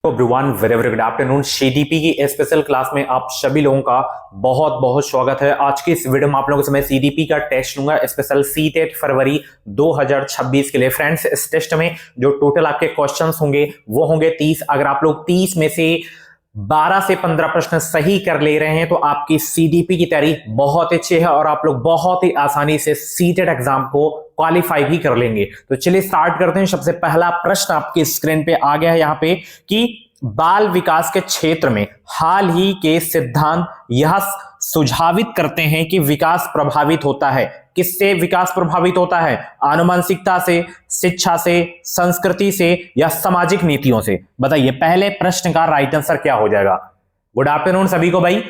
Everyone very very good afternoon. CDP की special class में आप सभी लोगों का बहुत बहुत स्वागत है। आज की इस वीडियो में आप लोगों के समय सीडीपी का टेस्ट लूंगा, स्पेशल सीटेट फरवरी 2026 के लिए। फ्रेंड्स, इस टेस्ट में जो टोटल आपके क्वेश्चंस होंगे वो होंगे 30। अगर आप लोग 30 में से 12 से 15 प्रश्न सही कर ले रहे हैं तो आपकी सीडीपी की तैयारी बहुत अच्छी है और आप लोग बहुत ही आसानी से सीटेट एग्जाम को क्वालिफाई भी कर लेंगे। तो चलिए स्टार्ट करते हैं। सबसे पहला प्रश्न आपकी स्क्रीन पे आ गया है यहाँ पे कि बाल विकास के क्षेत्र में हाल ही के सिद्धांत यह सुझावित करते हैं कि विकास प्रभावित होता है। किससे विकास प्रभावित होता है? आनुवंशिकता से, शिक्षा से, संस्कृति से या सामाजिक नीतियों से? बताइए पहले प्रश्न का राइट आंसर क्या हो जाएगा। गुड आफ्टरनून सभी को भाई।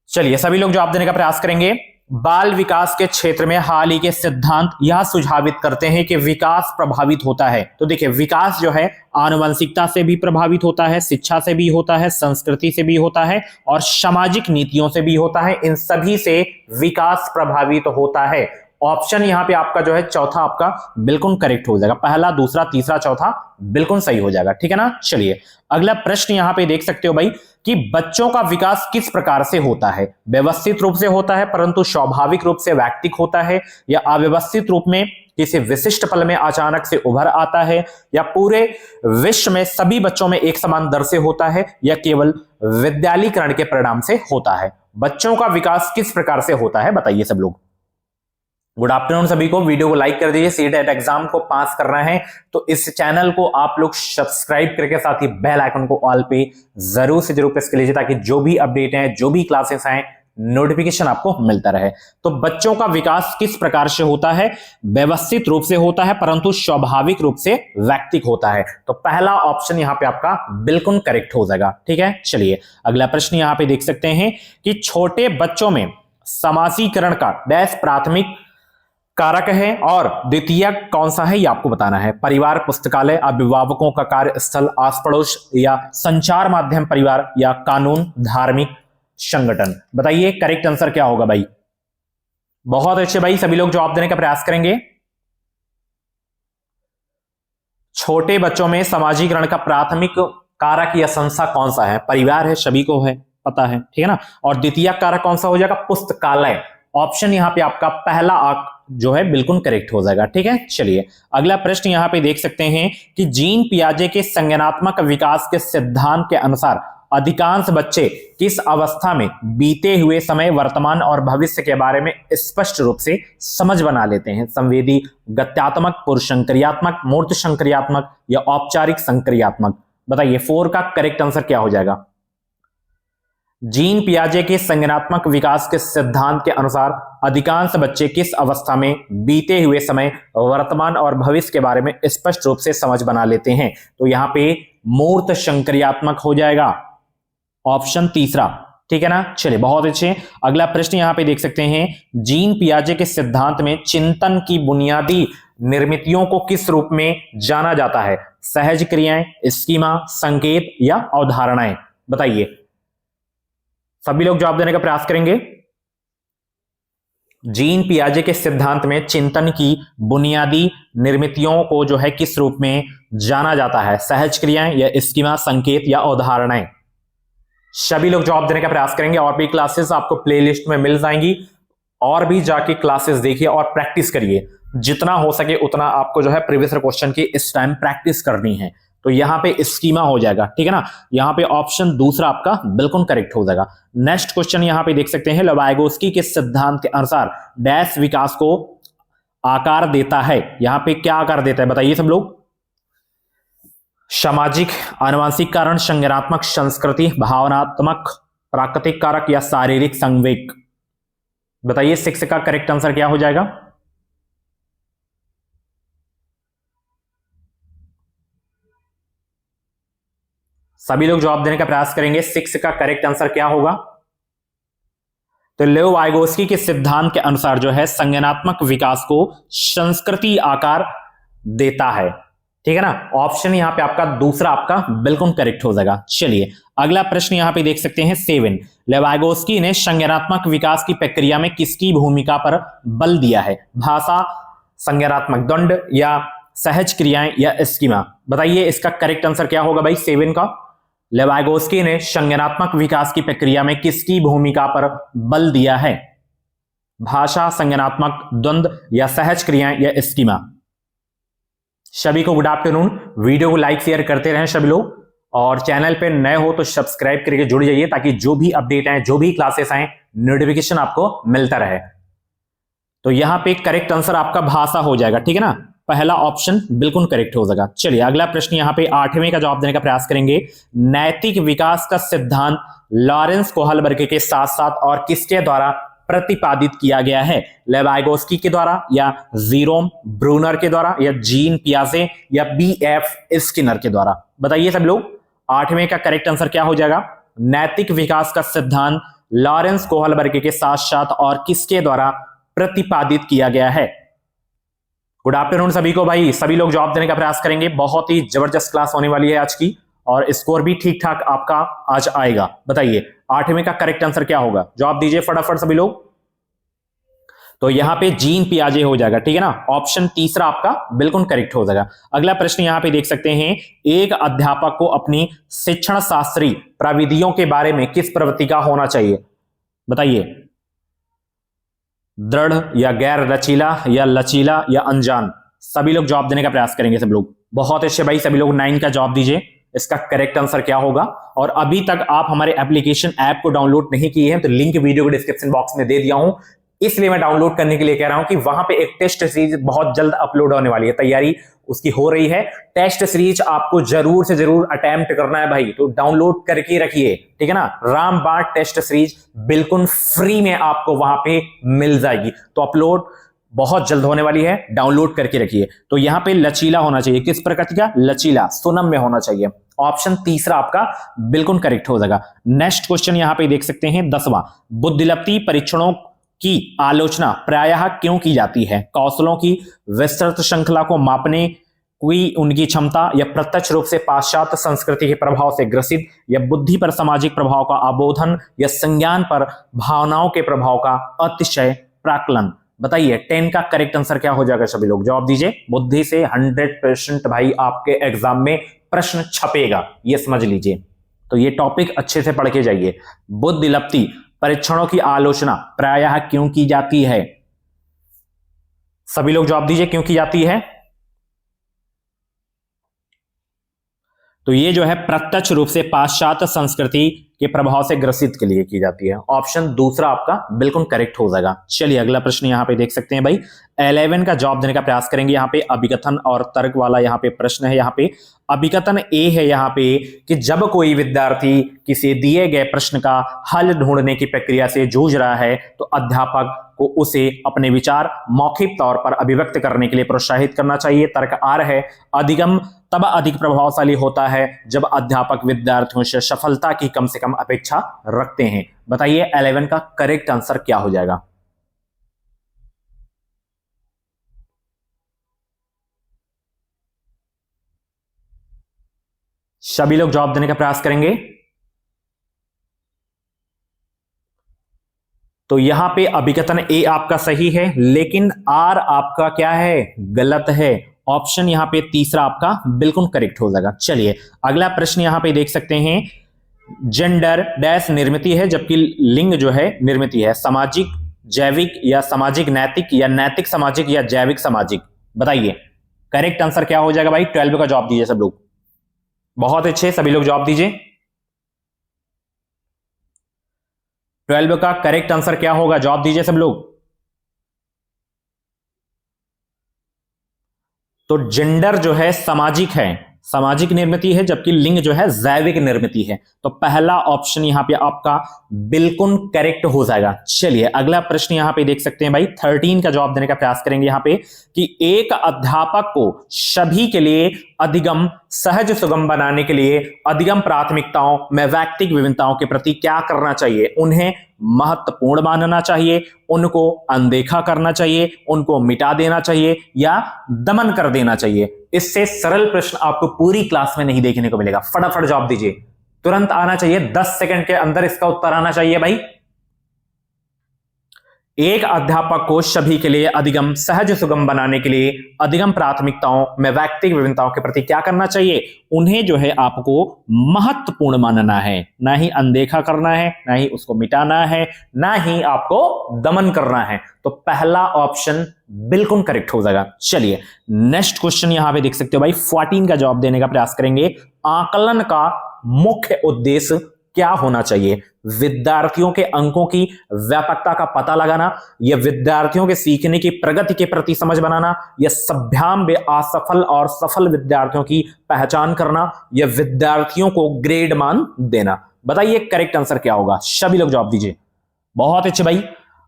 चलिए सभी लोग जवाब देने का प्रयास करेंगे। बाल विकास के क्षेत्र में हाल ही के सिद्धांत यह सुझावित करते हैं कि विकास प्रभावित होता है। तो देखिए विकास जो है आनुवंशिकता से भी प्रभावित होता है, शिक्षा से भी होता है, संस्कृति से भी होता है और सामाजिक नीतियों से भी होता है। इन सभी से विकास प्रभावित होता है। ऑप्शन यहां पे आपका जो है चौथा आपका बिल्कुल करेक्ट हो जाएगा। पहला, दूसरा, तीसरा, चौथा बिल्कुल सही हो जाएगा। ठीक है ना। चलिए अगला प्रश्न यहां पे देख सकते हो भाई कि बच्चों का विकास किस प्रकार से होता है? व्यवस्थित रूप से होता है परंतु स्वाभाविक रूप से वैयक्तिक होता है, या अव्यवस्थित रूप में किसी विशिष्ट पल में अचानक से उभर आता है, या पूरे विश्व में सभी बच्चों में एक समान दर से होता है, या केवल विद्यालयीकरण के परिणाम से होता है? बच्चों का विकास किस प्रकार से होता है बताइए सब लोग। गुड आफ्टरनून सभी को। वीडियो को लाइक कर दीजिए। सीटेट एग्जाम को पास करना है तो इस चैनल को आप लोग सब्सक्राइब करके साथ ही बेल आइकन को ऑल पे जरूर से जरूर प्रेस कर लीजिए ताकि जो भी अपडेट है, जो भी क्लासेस आए, नोटिफिकेशन आपको मिलता रहे। तो बच्चों का विकास किस प्रकार से होता है? व्यवस्थित रूप से होता है परंतु स्वाभाविक रूप से वैयक्तिक होता है। तो पहला ऑप्शन यहां पे आपका बिल्कुल करेक्ट हो जाएगा। ठीक है। चलिए अगला प्रश्न यहां पे देख सकते हैं कि छोटे बच्चों में समाजीकरण का डैश प्राथमिक कारक है और द्वितीय कौन सा है ये आपको बताना है। परिवार, पुस्तकालय, अभिभावकों का कार्यस्थल, आस पड़ोस, या संचार माध्यम परिवार, या कानून, धार्मिक संगठन? बताइए करेक्ट आंसर क्या होगा भाई। बहुत अच्छे भाई, सभी लोग जवाब देने का प्रयास करेंगे। छोटे बच्चों में समाजीकरण का प्राथमिक कारक या संस्था कौन सा है? परिवार है, सभी को है पता है। ठीक है ना। और द्वितीय कारक कौन सा हो जाएगा? पुस्तकालय। ऑप्शन यहां पे आपका पहला जो है बिल्कुल करेक्ट हो जाएगा। ठीक है। चलिए अगला प्रश्न यहां पे देख सकते हैं कि जीन पियाजे के संज्ञानात्मक विकास के सिद्धांत के अनुसार अधिकांश बच्चे किस अवस्था में बीते हुए समय, वर्तमान और भविष्य के बारे में स्पष्ट रूप से समझ बना लेते हैं? संवेदी, गत्यात्मक, पुरुषंक्रियात्मक, मूर्त संक्रियात्मक, या औपचारिक संक्रियात्मक? बताइए 4 का करेक्ट आंसर क्या हो जाएगा। जीन पियाजे के संज्ञानात्मक विकास के सिद्धांत के अनुसार अधिकांश बच्चे किस अवस्था में बीते हुए समय, वर्तमान और भविष्य के बारे में स्पष्ट रूप से समझ बना लेते हैं? तो यहां पे मूर्त संक्रियात्मक हो जाएगा, ऑप्शन तीसरा। ठीक है ना। चलिए बहुत अच्छे। अगला प्रश्न यहां पे देख सकते हैं, जीन पियाजे के सिद्धांत में चिंतन की बुनियादी निर्मितियों को किस रूप में जाना जाता है? सहज क्रियाएं, स्कीमा, संकेत, या अवधारणाएं? बताइए सभी लोग जवाब देने का प्रयास करेंगे। जीन पियाजे के सिद्धांत में चिंतन की बुनियादी निर्मितियों को जो है किस रूप में जाना जाता है? सहज क्रियाएं, या स्कीमा, संकेत, या अवधारणाएं? सभी लोग जवाब देने का प्रयास करेंगे। और भी क्लासेस आपको प्लेलिस्ट में मिल जाएंगी, और भी जाके क्लासेस देखिए और प्रैक्टिस करिए। जितना हो सके उतना आपको जो है प्रीवियस क्वेश्चन की इस टाइम प्रैक्टिस करनी है। तो यहां पे स्कीमा हो जाएगा। ठीक है ना। यहां पे ऑप्शन दूसरा आपका बिल्कुल करेक्ट हो जाएगा। नेक्स्ट क्वेश्चन यहां पे देख सकते हैं, वाइगोत्स्की के सिद्धांत के अनुसार डैश विकास को आकार देता है? यहां पे क्या आकार देता है बताइए सब लोग। सामाजिक, आनुवंशिक कारण, संज्ञानात्मक, संस्कृति, भावनात्मक, प्राकृतिक कारक, या शारीरिक संवेग? बताइए 6 का करेक्ट आंसर क्या हो जाएगा। सभी लोग जवाब देने का प्रयास करेंगे। 6 का करेक्ट आंसर क्या होगा। तो लेओ वाइगोत्स्की के सिद्धांत के अनुसार जो है संज्ञानात्मक विकास को संस्कृति आकार देता है। ठीक है ना। ऑप्शन यहां पे आपका दूसरा आपका बिल्कुल करेक्ट हो जाएगा। चलिए अगला प्रश्न यहां पे देख सकते हैं 7। लेवाइगोस्की ने संज्ञानात्मक विकास की प्रक्रिया में किसकी भूमिका पर बल दिया है? भाषा, संज्ञानात्मक दंड, या सहज क्रियाएं, या स्कीमा? बताइए इसका करेक्ट आंसर क्या होगा भाई 7 का। लेवाइगोस्की ने संज्ञानात्मक विकास की प्रक्रिया में किसकी भूमिका पर बल दिया है? भाषा, संज्ञानात्मक, द्वंद्व या सहज क्रियाएं या स्कीमा। सभी को गुड आफ्टरनून। वीडियो को लाइक शेयर करते रहें सभी लोग, और चैनल पे नए हो तो सब्सक्राइब करके जुड़ जाइए ताकि जो भी अपडेट आए, जो भी क्लासेस आए, नोटिफिकेशन आपको मिलता रहे। तो यहां पे करेक्ट आंसर आपका भाषा हो जाएगा, ठीक है ना। पहला ऑप्शन बिल्कुल करेक्ट हो जाएगा। चलिए अगला प्रश्न यहां पे 8वें का जवाब देने का प्रयास करेंगे। नैतिक विकास का सिद्धांत लॉरेंस कोहलबर्ग के साथ साथ और किसके द्वारा प्रतिपादित किया गया है? लेवाइगोस्की के द्वारा या जीरोम ब्रूनर के द्वारा या जीन पियाजे या B.F. स्किनर के द्वारा। बताइए सब लोग 8वें का करेक्ट आंसर क्या हो जाएगा? नैतिक विकास का सिद्धांत लॉरेंस कोहलबर्ग के साथ साथ और किसके द्वारा प्रतिपादित किया गया है? गुड आफ्टरनून सभी को भाई। सभी लोग जवाब देने का प्रयास करेंगे। बहुत ही जबरदस्त क्लास होने वाली है आज की, और स्कोर भी ठीक ठाक आपका आज आएगा। बताइए 8वें का करेक्ट आंसर क्या होगा? जवाब दीजिए फटाफट सभी लोग। तो यहां पे जीन पियाजे हो जाएगा, ठीक है ना। ऑप्शन तीसरा आपका बिल्कुल करेक्ट हो जाएगा। अगला प्रश्न यहां पे देख सकते हैं। एक अध्यापक को अपनी शिक्षण शास्त्री प्रविधियों के बारे में किस प्रवृत्ति का होना चाहिए? बताइए, दृढ़ या गैर लचीला या लचीला या अनजान। सभी लोग जवाब देने का प्रयास करेंगे सब लोग। बहुत अच्छे भाई, सभी लोग 9 का जवाब दीजिए। इसका करेक्ट आंसर क्या होगा? और अभी तक आप हमारे एप्लीकेशन ऐप को डाउनलोड नहीं किए हैं तो लिंक वीडियो के डिस्क्रिप्शन बॉक्स में दे दिया हूं, इसलिए मैं डाउनलोड करने के लिए कह रहा हूं कि वहां पे एक टेस्ट सीरीज बहुत जल्द अपलोड होने वाली है, तैयारी उसकी हो रही है। टेस्ट सीरीज आपको जरूर से जरूर अटेम्प्ट करना है भाई, तो डाउनलोड करके रखिए, ठीक है ना। रामबाण टेस्ट सीरीज बिल्कुल फ्री में आपको वहां पे मिल जाएगी, तो अपलोड बहुत जल्द होने वाली है, डाउनलोड करके रखिए। तो यहां पे लचीला होना चाहिए, किस प्रकृति का? लचीला, सुनम में होना चाहिए। ऑप्शन तीसरा आपका बिल्कुल करेक्ट हो जाएगा। नेक्स्ट क्वेश्चन यहां पे देख सकते हैं 10वां। बुद्धिलब्धि परीक्षणों की आलोचना प्रायः क्यों की जाती है? कौशलों की विस्तृत श्रृंखला को मापने की उनकी क्षमता, या प्रत्यक्ष रूप से पाश्चात्य संस्कृति के प्रभाव से ग्रसित, या बुद्धि पर सामाजिक प्रभाव का अबोधन, या संज्ञान पर भावनाओं के प्रभाव का अतिशय प्राकलन। बताइए 10 का करेक्ट आंसर क्या हो जाएगा? सभी लोग जवाब दीजिए। बुद्धि से 100% भाई आपके एग्जाम में प्रश्न छपेगा, ये समझ लीजिए। तो ये टॉपिक अच्छे से पढ़ के जाइए। बुद्धिलब्धि परीक्षणों की आलोचना प्रायः क्यों की जाती है? सभी लोग जवाब दीजिए, क्यों की जाती है? तो ये जो है प्रत्यक्ष रूप से पाश्चात्य संस्कृति के प्रभाव से ग्रसित के लिए की जाती है। ऑप्शन दूसरा आपका बिल्कुल करेक्ट हो जाएगा। चलिए अगला प्रश्न यहां पे देख सकते हैं भाई। 11 का जवाब देने का प्रयास करेंगे। यहां पे अभिकथन और तर्क वाला यहां पे प्रश्न है। यहां पे अभिकथन ए है यहां पे कि जब कोई विद्यार्थी किसी दिए गए प्रश्न का हल ढूंढने की प्रक्रिया से जूझ रहा है तो अध्यापक को उसे अपने विचार मौखिक तौर पर अभिव्यक्त करने के लिए प्रोत्साहित करना चाहिए। तर्क आर है अधिगम तब अधिक प्रभावशाली होता है जब अध्यापक विद्यार्थियों से सफलता की कम से कम अपेक्षा रखते हैं। बताइए 11 का करेक्ट आंसर क्या हो जाएगा? सभी लोग जवाब देने का प्रयास करेंगे। तो यहां पे अभिकथन ए आपका सही है, लेकिन आर आपका क्या है? गलत है। ऑप्शन यहां पे तीसरा आपका बिल्कुल करेक्ट हो जाएगा। चलिए अगला प्रश्न यहां पे देख सकते हैं। जेंडर डैश निर्मिति है जबकि लिंग जो है निर्मिति है। सामाजिक जैविक या सामाजिक नैतिक या नैतिक सामाजिक या जैविक सामाजिक। बताइए करेक्ट आंसर क्या हो जाएगा भाई? 12 का जवाब दीजिए सब लोग। बहुत अच्छे, सभी लोग जवाब दीजिए। 12 का करेक्ट आंसर क्या होगा? जवाब दीजिए सब लोग। तो जेंडर जो है सामाजिक है, सामाजिक निर्मिति है, जबकि लिंग जो है जैविक निर्मिति है। तो पहला ऑप्शन यहां पे आपका बिल्कुल करेक्ट हो जाएगा। चलिए अगला प्रश्न यहां पे देख सकते हैं भाई। 13 का जवाब देने का प्रयास करेंगे यहां पे कि एक अध्यापक को सभी के लिए अधिगम सहज सुगम बनाने के लिए अधिगम प्राथमिकताओं में वैयक्तिक विभिन्नताओं के प्रति क्या करना चाहिए? उन्हें महत्वपूर्ण मानना चाहिए, उनको अनदेखा करना चाहिए, उनको मिटा देना चाहिए, या दमन कर देना चाहिए? इससे सरल प्रश्न आपको पूरी क्लास में नहीं देखने को मिलेगा। फटाफट जवाब दीजिए, तुरंत आना चाहिए, 10 सेकंड के अंदर इसका उत्तर आना चाहिए भाई। एक अध्यापक को सभी के लिए अधिगम सहज सुगम बनाने के लिए अधिगम प्राथमिकताओं में व्यक्तिगत विभिन्नताओं के प्रति क्या करना चाहिए, उन्हें जो है आपको महत्वपूर्ण मानना है, ना ही अनदेखा करना है, ना ही उसको मिटाना है, ना ही आपको दमन करना है। तो पहला ऑप्शन बिल्कुल करेक्ट हो जाएगा। चलिए नेक्स्ट क्वेश्चन यहां पे देख सकते हो भाई, 14 का जवाब देने का प्रयास करेंगे। आकलन का मुख्य उद्देश्य क्या होना चाहिए? विद्यार्थियों के अंकों की व्यापकता का पता लगाना, या विद्यार्थियों के सीखने की प्रगति के प्रति समझ बनाना, या सभ्याम में असफल और सफल विद्यार्थियों की पहचान करना, या विद्यार्थियों को ग्रेड मान देना। बताइए करेक्ट आंसर क्या होगा, सभी लोग जवाब दीजिए। बहुत अच्छे भाई,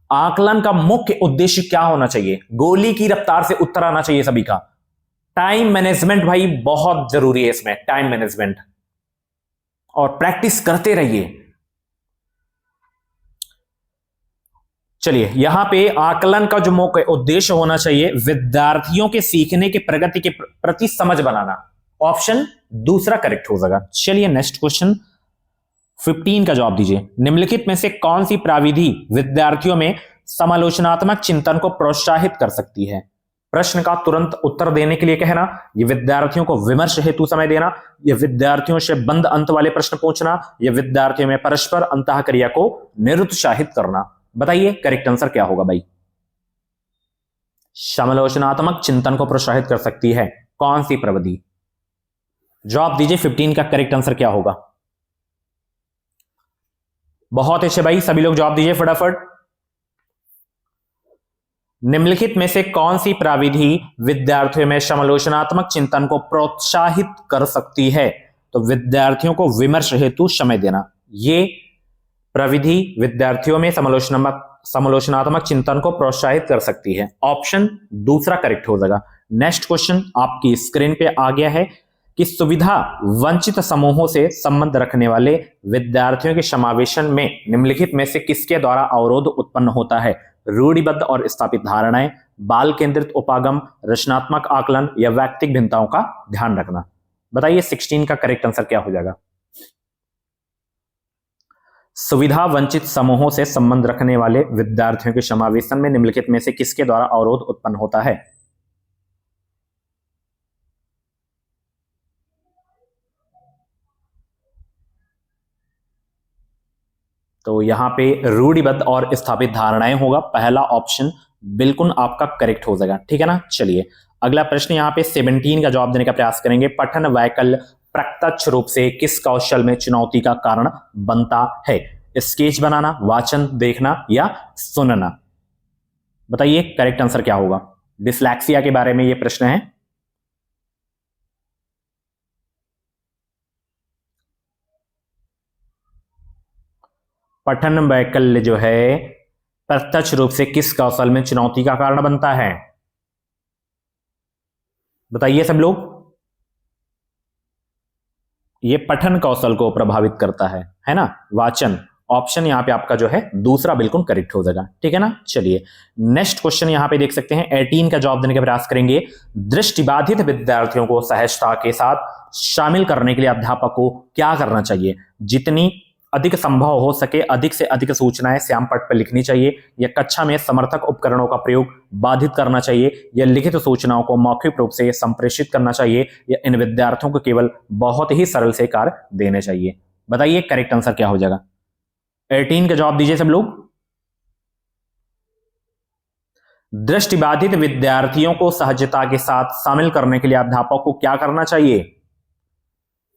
आकलन का मुख्य उद्देश्य क्या होना चाहिए? गोली की रफ्तार से उत्तर आना चाहिए सभी का। टाइम मैनेजमेंट भाई बहुत जरूरी है इसमें, टाइम मैनेजमेंट, और प्रैक्टिस करते रहिए। चलिए यहां पे आकलन का जो मुख्य उद्देश्य होना चाहिए, विद्यार्थियों के सीखने के प्रगति के प्रति समझ बनाना। ऑप्शन दूसरा करेक्ट हो जाएगा। चलिए नेक्स्ट क्वेश्चन 15 का जवाब दीजिए। निम्नलिखित में से कौन सी प्राविधि विद्यार्थियों में समालोचनात्मक चिंतन को प्रोत्साहित कर सकती है? प्रश्न का तुरंत उत्तर देने के लिए कहना, ये विद्यार्थियों को विमर्श हेतु समय देना, ये विद्यार्थियों से बंद अंत वाले प्रश्न पूछना, ये विद्यार्थियों में परस्पर अंतःक्रिया को निरुत्साहित करना। बताइए करेक्ट आंसर क्या होगा भाई? समालोचनात्मक चिंतन को प्रोत्साहित कर सकती है कौन सी प्रविधि? जवाब दीजिए 15 का करेक्ट आंसर क्या होगा। बहुत अच्छे भाई, सभी लोग जवाब दीजिए फटाफट। निम्नलिखित में से कौन सी प्राविधि विद्यार्थियों में समालोचनात्मक चिंतन को प्रोत्साहित कर सकती है? तो विद्यार्थियों को विमर्श हेतु समय देना, ये प्रविधि विद्यार्थियों में समालोचनात्मक चिंतन को प्रोत्साहित कर सकती है। ऑप्शन दूसरा करेक्ट हो जाएगा। नेक्स्ट क्वेश्चन आपकी स्क्रीन पे आ गया है कि सुविधा वंचित समूहों से संबंध रखने वाले विद्यार्थियों के समावेशन में निम्नलिखित में से किसके द्वारा अवरोध उत्पन्न होता है? रूढ़िबद्ध और स्थापित धारणाएं, बाल केंद्रित उपागम, रचनात्मक आकलन, या व्यक्तिगत भिन्नताओं का ध्यान रखना। बताइए 16 का करेक्ट आंसर क्या हो जाएगा? सुविधा वंचित समूहों से संबंध रखने वाले विद्यार्थियों के समावेशन में निम्नलिखित में से किसके द्वारा अवरोध उत्पन्न होता है? तो यहां पे रूढ़िबद्ध और स्थापित धारणाएं होगा, पहला ऑप्शन बिल्कुल आपका करेक्ट हो जाएगा। ठीक है ना। चलिए अगला प्रश्न यहां पे 17 का जवाब देने का प्रयास करेंगे। पठन वैकल्य प्रत्यक्ष रूप से किस कौशल में चुनौती का कारण बनता है? स्केच बनाना, वाचन देखना, या सुनना। बताइए करेक्ट आंसर क्या होगा? डिसलेक्सिया के बारे में यह प्रश्न है। पठन वैकल्य जो है प्रत्यक्ष रूप से किस कौशल में चुनौती का कारण बनता है? बताइए सब लोग। यह पठन कौशल को प्रभावित करता है ना, वाचन। ऑप्शन यहां पे आपका जो है दूसरा बिल्कुल करेक्ट हो जाएगा। ठीक है ना। चलिए नेक्स्ट क्वेश्चन यहां पे देख सकते हैं, 18 का जवाब देने का प्रयास करेंगे। दृष्टिबाधित विद्यार्थियों को सहजता के साथ शामिल करने के लिए अध्यापक को क्या करना चाहिए? जितनी अधिक संभव हो सके अधिक से अधिक सूचनाएं श्याम पट पर लिखनी चाहिए, या कक्षा में समर्थक उपकरणों का प्रयोग बाधित करना चाहिए, या लिखित सूचनाओं को मौखिक रूप से संप्रेषित करना चाहिए, या इन विद्यार्थियों को केवल बहुत ही सरल से कार्य देने चाहिए। बताइए करेक्ट आंसर क्या हो जाएगा? 18 का जवाब दीजिए सब लोग। दृष्टिबाधित विद्यार्थियों को सहजता के साथ शामिल करने के लिए अध्यापक को क्या करना चाहिए?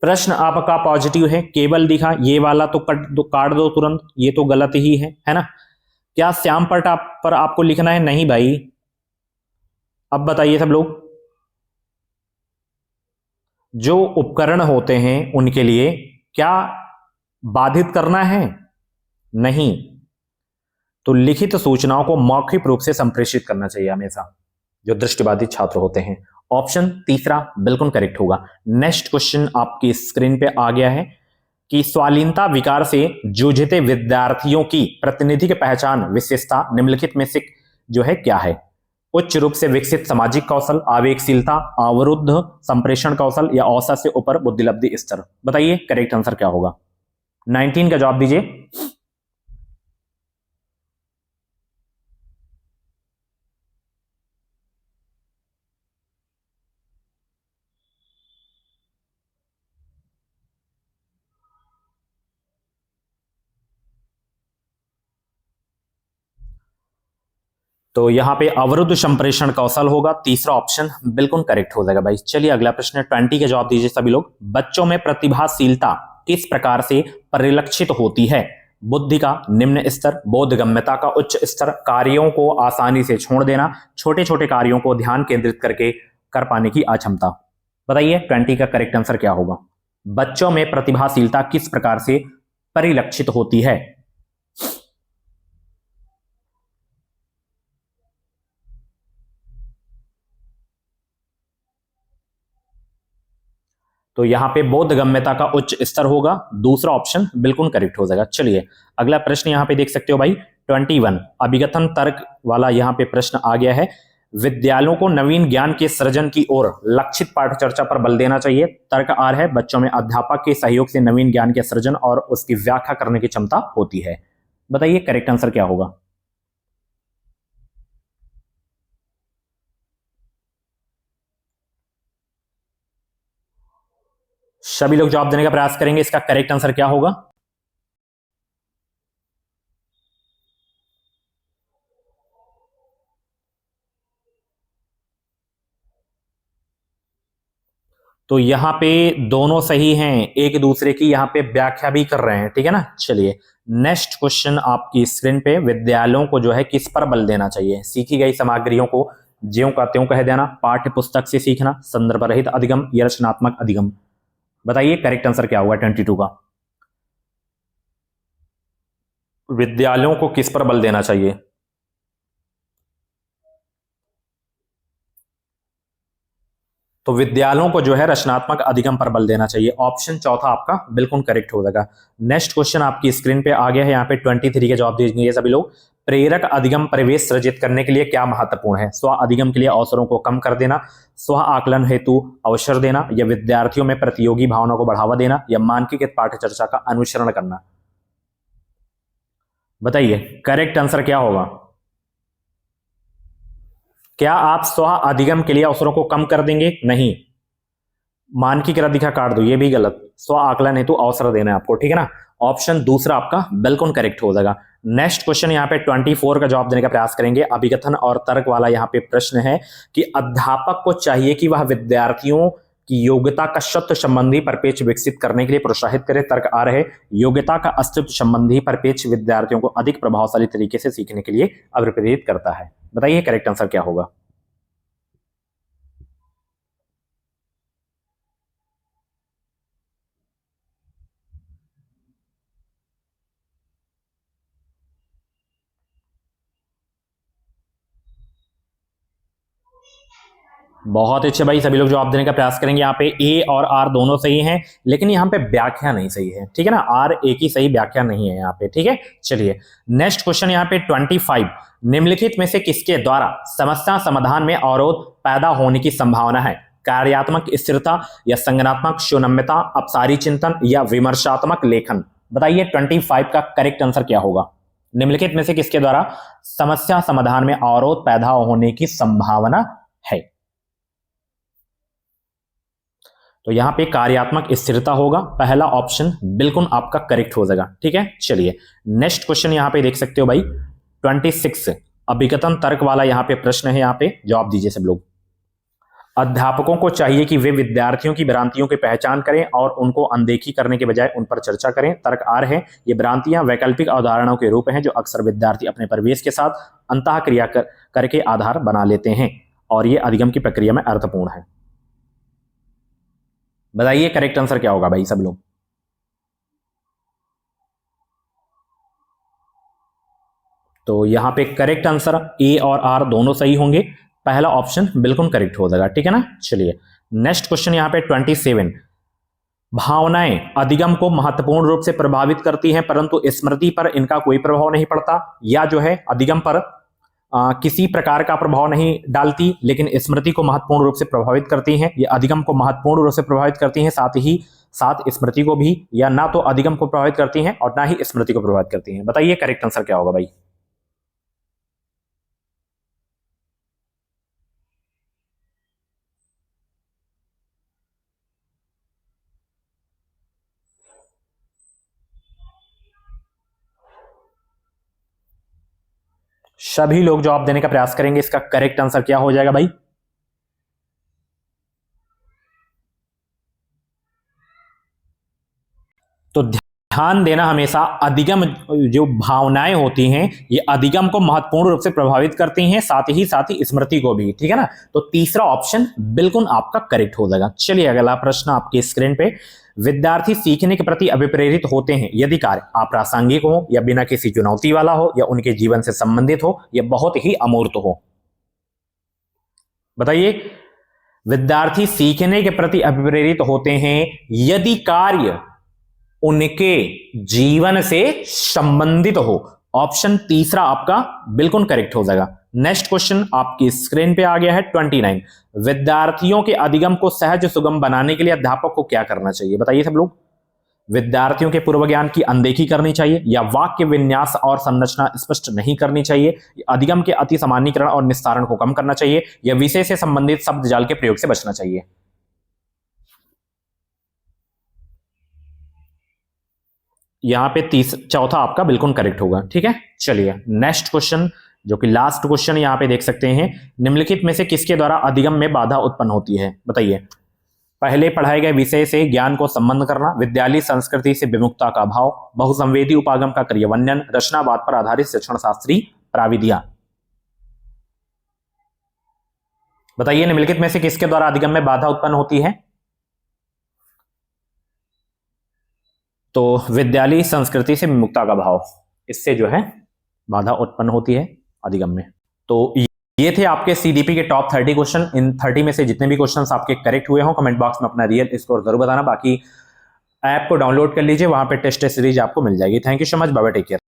प्रश्न आपका पॉजिटिव है, केवल दिखा, ये वाला तो काट दो तुरंत, ये तो गलत ही है ना। क्या श्याम पट पर आपको लिखना है? नहीं भाई। अब बताइए सब लोग, जो उपकरण होते हैं उनके लिए क्या बाधित करना है? नहीं। तो लिखित सूचनाओं को मौखिक रूप से संप्रेषित करना चाहिए हमेशा, जो दृष्टिबाधित छात्र होते हैं। ऑप्शन तीसरा बिल्कुल करेक्ट होगा। नेक्स्ट क्वेश्चन आपकी स्क्रीन पे आ गया है कि स्वालीनता विकार से जूझते विद्यार्थियों की प्रातिनिधिक पहचान विशेषता निम्नलिखित में से जो है क्या है? उच्च रूप से विकसित सामाजिक कौशल, आवेगशीलता, अवरुद्ध संप्रेषण कौशल, या औसत से ऊपर बुद्धिलब्धि स्तर। बताइए करेक्ट आंसर क्या होगा? 19 का जवाब दीजिए। तो यहाँ पे अवरुद्ध संप्रेषण कौशल होगा, तीसरा ऑप्शन बिल्कुल करेक्ट हो जाएगा भाई। चलिए अगला प्रश्न है, 20 के जवाब दीजिए सभी लोग। बच्चों में प्रतिभाशीलता किस प्रकार से परिलक्षित होती है? बुद्धि का निम्न स्तर, बोधगम्यता का उच्च स्तर, कार्यों को आसानी से छोड़ देना, छोटे छोटे कार्यों को ध्यान केंद्रित करके कर पाने की अक्षमता। बताइए 20 का करेक्ट आंसर क्या होगा? बच्चों में प्रतिभाशीलता किस प्रकार से परिलक्षित होती है? तो यहां पे बोधगम्यता का उच्च स्तर होगा, दूसरा ऑप्शन बिल्कुल करेक्ट हो जाएगा। चलिए अगला प्रश्न यहां पे देख सकते हो भाई, 21 अभिकथन तर्क वाला यहां पे प्रश्न आ गया है। विद्यालयों को नवीन ज्ञान के सृजन की ओर लक्षित पाठ चर्चा पर बल देना चाहिए। तर्क आर है, बच्चों में अध्यापक के सहयोग से नवीन ज्ञान के सृजन और उसकी व्याख्या करने की क्षमता होती है। बताइए करेक्ट आंसर क्या होगा? सभी लोग जवाब देने का प्रयास करेंगे, इसका करेक्ट आंसर क्या होगा? तो यहां पे दोनों सही हैं, एक दूसरे की यहां पे व्याख्या भी कर रहे हैं, ठीक है ना। चलिए नेक्स्ट क्वेश्चन आपकी स्क्रीन पे, विद्यालयों को जो है किस पर बल देना चाहिए? सीखी गई सामग्रियों को ज्यों का त्यों कह देना, पाठ्य पुस्तक से सीखना, संदर्भ रहित अधिगम या रचनात्मक अधिगम। बताइए करेक्ट आंसर क्या होगा 22 का? विद्यालयों को किस पर बल देना चाहिए? तो विद्यालयों को जो है रचनात्मक अधिगम पर बल देना चाहिए, ऑप्शन चौथा आपका बिल्कुल करेक्ट हो जाएगा। नेक्स्ट क्वेश्चन आपकी स्क्रीन पे आ गया है, यहाँ पे 23 के जवाब दीजिए सभी लोग। प्रेरक अधिगम परिवेश सृजित करने के लिए क्या महत्वपूर्ण है? स्व अधिगम के लिए अवसरों को कम कर देना, स्व आकलन हेतु अवसर देना, या विद्यार्थियों में प्रतियोगी भावना को बढ़ावा देना, या मानकीकृत पाठ्य चर्चा का अनुसरण करना। बताइए करेक्ट आंसर क्या होगा? क्या आप स्व अधिगम के लिए अवसरों को कम कर देंगे? नहीं। मानकीकृत दिखा काट दो, ये भी गलत। स्व आकलन हेतु अवसर देना है आपको, ठीक है ना। ऑप्शन दूसरा आपका बिल्कुल करेक्ट हो जाएगा। नेक्स्ट क्वेश्चन यहाँ पे 24 का जवाब देने का प्रयास करेंगे। अभिकथन और तर्क वाला यहाँ पे प्रश्न है कि अध्यापक को चाहिए कि वह विद्यार्थियों की योग्यता का शब्द संबंधी परिपेक्ष विकसित करने के लिए प्रोत्साहित करे। तर्क आ रहे, योग्यता का अस्तित्व संबंधी परिपेक्ष विद्यार्थियों को अधिक प्रभावशाली तरीके से सीखने के लिए अभिप्रेरित करता है। बताइए करेक्ट आंसर क्या होगा? बहुत अच्छे भाई, सभी लोग जवाब देने का प्रयास करेंगे। यहाँ पे ए और आर दोनों सही हैं, लेकिन यहाँ पे व्याख्या नहीं सही है, ठीक है ना। आर ए की सही व्याख्या नहीं है यहाँ पे, ठीक है। चलिए नेक्स्ट क्वेश्चन यहाँ पे 25, निम्नलिखित में से किसके द्वारा समस्या समाधान में अवरोध पैदा होने की संभावना है? कार्यात्मक स्थिरता, या संज्ञानात्मक शून्यता, अपसारी चिंतन, या विमर्शात्मक लेखन। बताइए 25 का करेक्ट आंसर क्या होगा? निम्नलिखित में से किसके द्वारा समस्या समाधान में अवरोध पैदा होने की संभावना है? तो यहां पे कार्यात्मक स्थिरता होगा, पहला ऑप्शन बिल्कुल आपका करेक्ट हो जाएगा, ठीक है। चलिए नेक्स्ट क्वेश्चन यहां पे देख सकते हो भाई, 26 अभिकथन तर्क वाला यहां पे प्रश्न है, यहां पे जवाब दीजिए सब लोग। अध्यापकों को चाहिए कि वे विद्यार्थियों की भ्रांतियों की पहचान करें और उनको अनदेखी करने के बजाय उन पर चर्चा करें। तर्क आर है, ये भ्रांतियां वैकल्पिक अवधारणाओं के रूप हैं जो अक्सर विद्यार्थी अपने परिवेश के साथ अंतः क्रिया करके आधार बना लेते हैं और ये अधिगम की प्रक्रिया में अर्थपूर्ण है। बताइए करेक्ट आंसर क्या होगा भाई सब लोग? तो यहां पे करेक्ट आंसर ए और आर दोनों सही होंगे, पहला ऑप्शन बिल्कुल करेक्ट हो जाएगा, ठीक है ना। चलिए नेक्स्ट क्वेश्चन यहां पे 27, भावनाएं अधिगम को महत्वपूर्ण रूप से प्रभावित करती हैं परंतु स्मृति पर इनका कोई प्रभाव नहीं पड़ता, या जो है अधिगम पर किसी प्रकार का प्रभाव नहीं डालती लेकिन स्मृति को महत्वपूर्ण रूप से प्रभावित करती हैं। ये अधिगम को महत्वपूर्ण रूप से प्रभावित करती हैं, साथ ही साथ स्मृति को भी, या ना तो अधिगम को प्रभावित करती हैं और ना ही स्मृति को प्रभावित करती हैं। बताइए करेक्ट आंसर क्या होगा भाई? सभी लोग जवाब देने का प्रयास करेंगे। इसका करेक्ट आंसर क्या हो जाएगा भाई? तो ध्यान देना हमेशा, अधिगम जो भावनाएं होती हैं ये अधिगम को महत्वपूर्ण रूप से प्रभावित करती हैं, साथ ही स्मृति को भी, ठीक है ना। तो तीसरा ऑप्शन बिल्कुल आपका करेक्ट हो जाएगा। चलिए अगला प्रश्न आपकी स्क्रीन पे, विद्यार्थी सीखने के प्रति अभिप्रेरित होते हैं यदि कार्य अप्रासंगिक हो या बिना किसी चुनौती वाला हो या उनके जीवन से संबंधित हो या बहुत ही अमूर्त हो। बताइए, विद्यार्थी सीखने के प्रति अभिप्रेरित होते हैं यदि कार्य उनके जीवन से संबंधित हो। ऑप्शन तीसरा आपका बिल्कुल करेक्ट हो जाएगा। नेक्स्ट क्वेश्चन आपकी स्क्रीन पे आ गया है 29। विद्यार्थियों के अधिगम को सहज सुगम बनाने के लिए अध्यापक को क्या करना चाहिए? बताइए सब लोग। विद्यार्थियों के पूर्व ज्ञान की अनदेखी करनी चाहिए, या वाक्य विन्यास और संरचना स्पष्ट नहीं करनी चाहिए, अधिगम के अति सामान्यीकरण और निस्तारण को कम करना चाहिए, या विषय से संबंधित शब्द जाल के प्रयोग से बचना चाहिए। यहां पे चौथा आपका बिल्कुल करेक्ट होगा, ठीक है। चलिए नेक्स्ट क्वेश्चन, जो कि लास्ट क्वेश्चन यहां पे देख सकते हैं, निम्नलिखित में से किसके द्वारा अधिगम में बाधा उत्पन्न होती है? बताइए। पहले पढ़ाए गए विषय से ज्ञान को संबंध करना, विद्यालय संस्कृति से विमुखता का भाव, बहुसंवेदी उपागम का क्रियान्वयन, रचनावाद पर आधारित शिक्षण शास्त्री प्राविधियां। बताइए निम्नलिखित में से किसके द्वारा अधिगम में बाधा उत्पन्न होती है? तो विद्यालय संस्कृति से विमुखता का भाव, इससे जो है बाधा उत्पन्न होती है अधिगम में। तो ये थे आपके सीडीपी के टॉप 30 क्वेश्चन। इन 30 में से जितने भी क्वेश्चंस आपके करेक्ट हुए हों, कमेंट बॉक्स में अपना रियल स्कोर जरूर बताना। बाकी ऐप को डाउनलोड कर लीजिए, वहां पे टेस्ट सीरीज आपको मिल जाएगी। Thank you so much, bye bye, take care.